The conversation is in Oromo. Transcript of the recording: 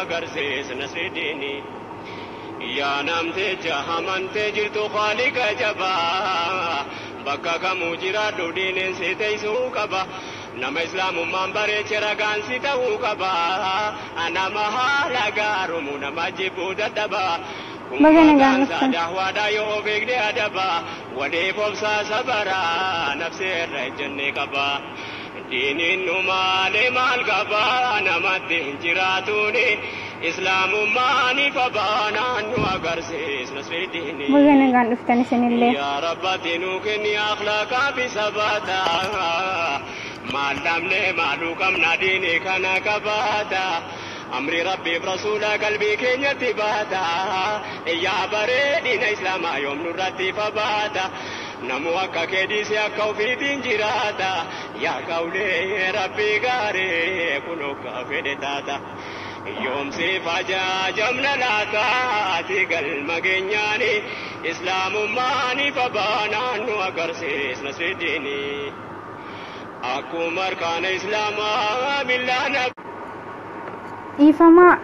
agarsiis nasridiini yaa namte jahamante jirtu khaliqa jabaa bakka kamuu jiraadhu diiniin si teessuu qaba nama islaamummaan bareeche ragaan si ta'uu qaba nama haala gaarumu nama jibbuu dadhabaa Maganagaan dahwaadha yoo beekde adaba walee fobsaa sabaraa nafseerra ejjennee qaba diiniin nu maal qaba namatti hin jiraatuuni islaamummaani fabaanaan nu agarsiis nasridiini Maganagaan dhuftan isinillee yaa rabbatti nu kenni akhlaaqaa bisabata maal dhabne maaluu qabna diini kana qabaata أمر ربي برسول قلبي كن يتباتا يا بريدين إسلام يوم نرتي فباتا نموكا كديس يا كوفي تنجراتا يا قولي ربي غاري كنوكا فدتاتا يوم سيفاجا جمنا لاتا تيقل مغنياني إسلام ماني فبانا نوكرسيس نسيديني أكو مركان إسلاما بالله إيفما